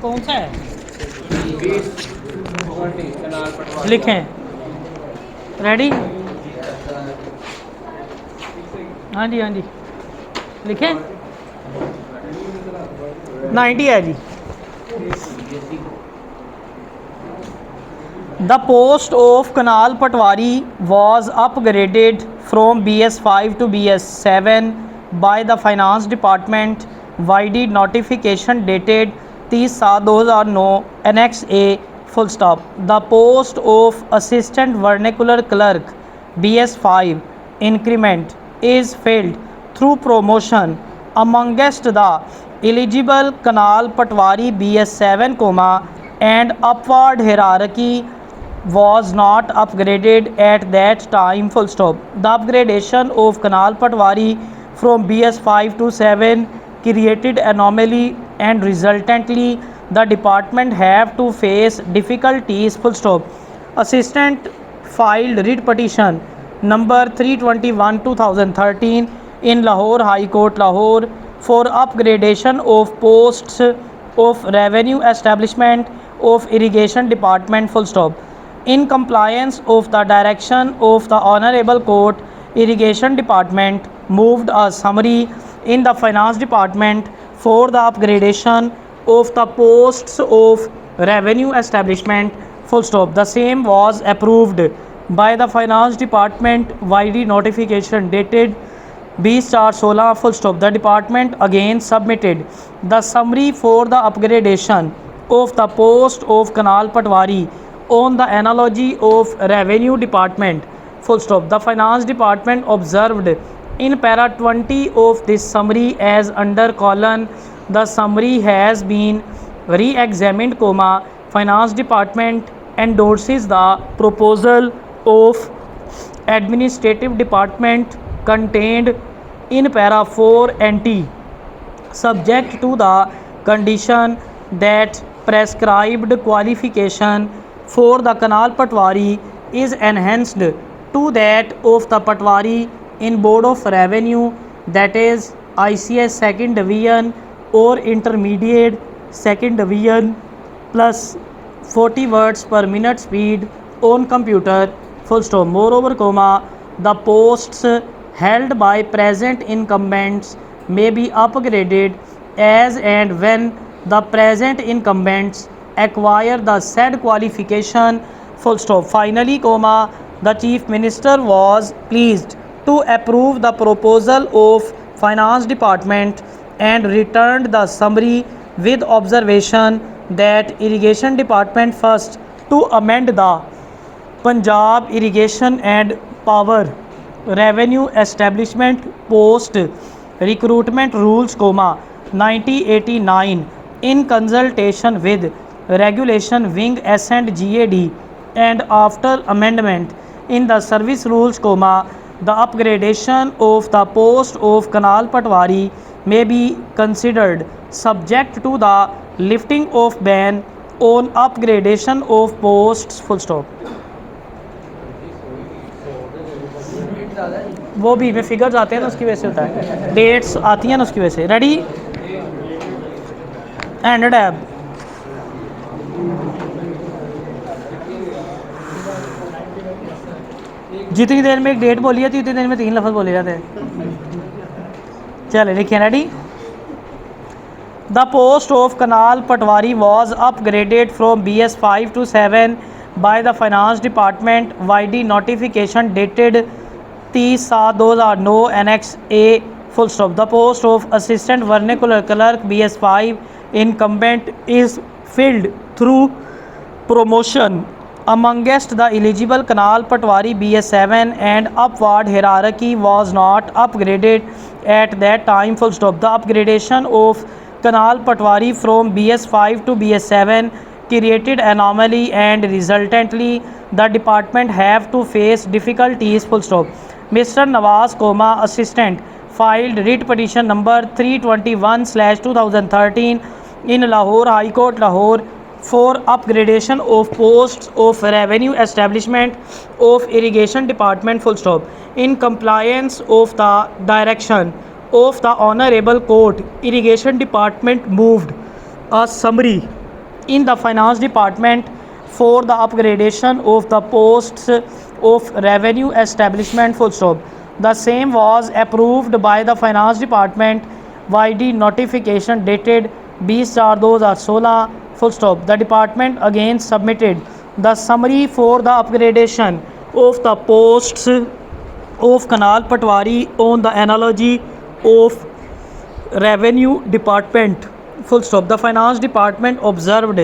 कौन सा है? 20 कनाल पटवारी लिखें। रेडी? हाँ जी, हाँ जी, लिखें। 90 है जी। The post of Kanal Patwari was upgraded from BS5 to BS7 by the Finance Department via notification dated 30/7/2009 Annex A full stop. The post of Assistant Vernacular Clerk BS5 increment is filled through promotion amongst the eligible Kanal Patwari BS7, and upward hierarchy was not upgraded at that time full stop. The upgradation of Kanal Patwari from BS5 to 7 created anomaly, and resultantly the department have to face difficulties full stop. Assistant filed writ petition number 321 2013 in Lahore High Court Lahore for upgradation of posts of revenue establishment of irrigation department full stop. In compliance of the direction of the Honorable Court, Irrigation Department moved a summary in the Finance Department for the upgradation of the posts of revenue establishment full stop. The same was approved by the Finance Department via notification dated B*16 full stop. The department again submitted the summary for the upgradation of the post of Kanal Patwari on the analogy of revenue department full stop. The finance department observed in para 20 of this summary as under colon the summary has been re-examined, finance department endorses the proposal of administrative department contained in para 4 nt, subject to the condition that prescribed qualification for the Kanal Patwari is enhanced to that of the Patwari in Board of Revenue, that is ICS second division or intermediate second division, plus 40 words per minute speed on computer full stop. Moreover, the posts held by present incumbents may be upgraded as and when the present incumbents acquire the said qualification full stop. Finally, the Chief Minister was pleased to approve the proposal of Finance Department and returned the summary with observation that Irrigation Department first to amend the Punjab Irrigation and Power Revenue Establishment Post Recruitment Rules, 1989 in consultation with Regulation Wing S and GAD, and after amendment in the Service Rules, the upgradation of the post of Kanal Patwari may be considered subject to the lifting of ban on upgradation of posts full stop. वो भी में figures आते हैं ना उसकी वजह से होता है, डेट्स आती हैं ना उसकी वजह से. रेडी? And tab. जितनी देर में एक डेट बोली जाती है उतनी देर में 3 लफ्ज़ बोले जाते हैं. चले लिखिए. Ready? The post of Kanal Patwari was upgraded from BS5 to 7 by the Finance Department via notification dated 30/7/2009 Annex A full stop. The post of Assistant Vernacular Clerk BS5 incumbent is filled through promotion amongst the eligible Kanal Patwari BS7, and upward hierarchy was not upgraded at that time full stop. The upgradation of Kanal Patwari from BS5 to BS7 created anomaly, and resultantly the department have to face difficulties full stop. Mr. Nawaz, assistant filed writ petition number 321/2013 in Lahore High Court Lahore for upgradation of posts of revenue establishment of irrigation department full stop. In compliance of the direction of the Honorable Court, Irrigation Department moved a summary in the finance department for the upgradation of the posts of revenue establishment full stop. The same was approved by the finance department YD notification dated 20/4/2016 full stop. The department again submitted the summary for the upgradation of the posts of Canal Patwari on the analogy of revenue department full stop. The finance department observed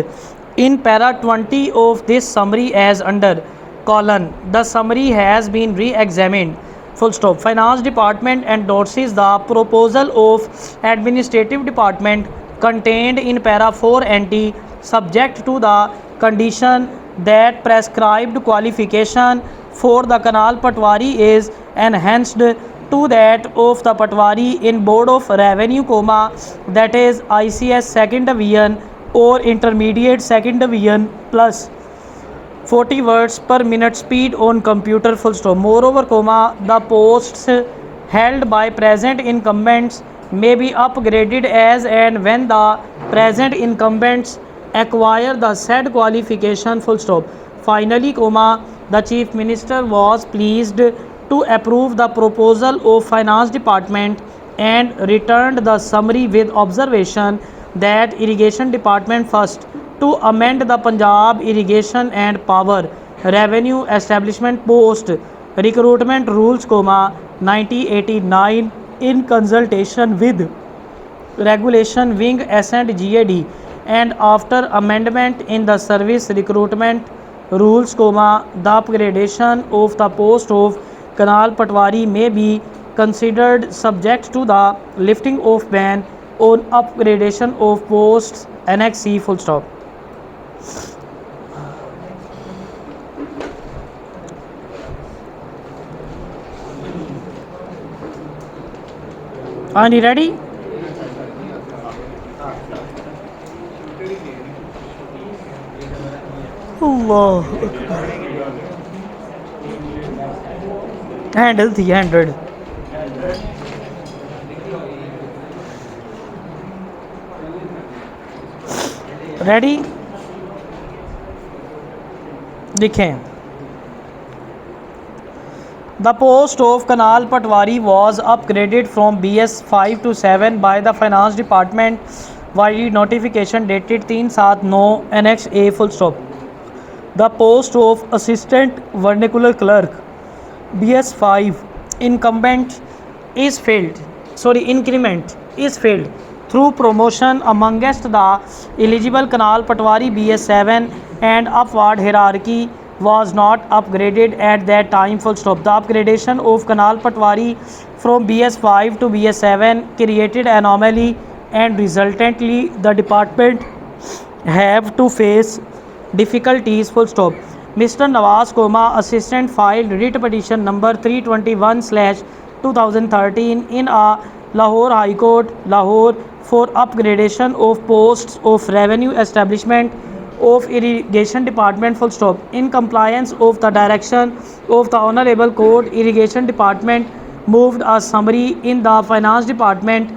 in para 20 of this summary as under colon. The summary has been re-examined full stop. Finance department endorses the proposal of administrative department contained in para 4 NT subject to the condition that prescribed qualification for the Canal Patwari is enhanced to that of the Patwari in Board of Revenue, that is ICS second division or intermediate second division plus 40 words per minute speed on computer full stop. Moreover, the posts held by present incumbents may be upgraded as and when the present incumbents acquire the said qualification full stop. Finally, the Chief Minister was pleased to approve the proposal of Finance Department and returned the summary with observation that Irrigation Department first to amend the Punjab Irrigation and Power Revenue Establishment Post Recruitment Rules, 1989 in consultation with Regulation Wing S and GAD, and after amendment in the Service Recruitment Rules, the upgradation of the post of Canal Patwari may be considered subject to the lifting of ban on upgradation of posts Annex C full stop. Are you ready? Allah. Handle the 100. Ready? देखें. The post of Canal Patwari was upgraded from BS 5 to 7 by the Finance Department by notification dated 3/7/9 Annex A full stop. The post of Assistant Vernacular Clerk BS 5 increment is filled through promotion amongst the eligible Canal Patwari BS 7 and upward hierarchy was not upgraded at that time full stop. The upgradation of Canal Patwari from BS 5 to BS 7 created anomaly and resultantly the department have to face difficulties full stop. Mr. Nawaz, assistant filed writ petition number 321/2013 in a Lahore High Court, Lahore, for upgradation of posts of revenue establishment of Irrigation Department full stop. In compliance of the direction of the Honorable Court, Irrigation Department moved a summary in the Finance Department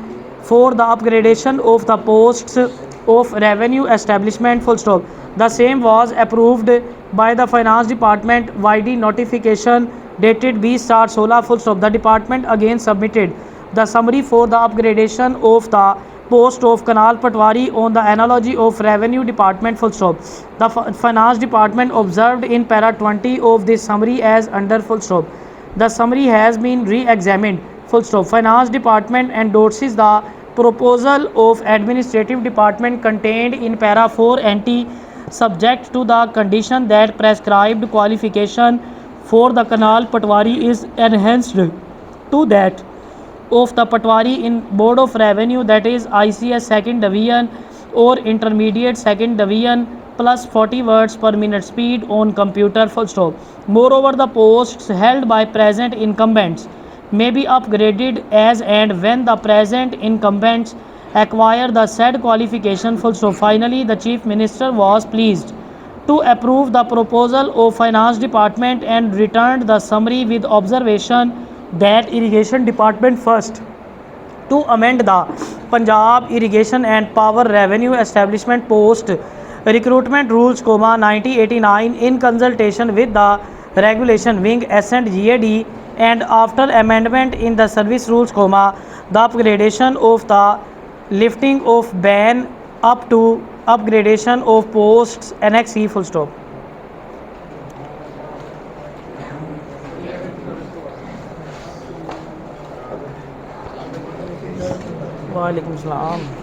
for the upgradation of the posts of revenue establishment full stop. The same was approved by the Finance Department YD notification dated 20/16 full stop. The department again submitted the summary for the upgradation of the post of Canal Patwari on the analogy of Revenue Department full stop. The Finance Department observed in para 20 of this summary as under full stop. The summary has been re-examined full stop. Finance Department endorses the proposal of Administrative Department contained in para 4 NT subject to the condition that prescribed qualification for the Canal Patwari is enhanced to that of the Patwari in Board of Revenue, that is ICS second division or intermediate second division plus 40 words per minute speed on computer full stop. Moreover, the posts held by present incumbents may be upgraded as and when the present incumbents acquire the said qualification full stop. Finally, the Chief Minister was pleased to approve the proposal of Finance Department and returned the summary with observation that Irrigation Department first to amend the Punjab Irrigation and Power Revenue Establishment Post recruitment rules, 1989 in consultation with the regulation wing S&GAD and after amendment in the service rules, the upgradation of the lifting of ban up to upgradation of posts annex C full stop. वालेकुम सलाम।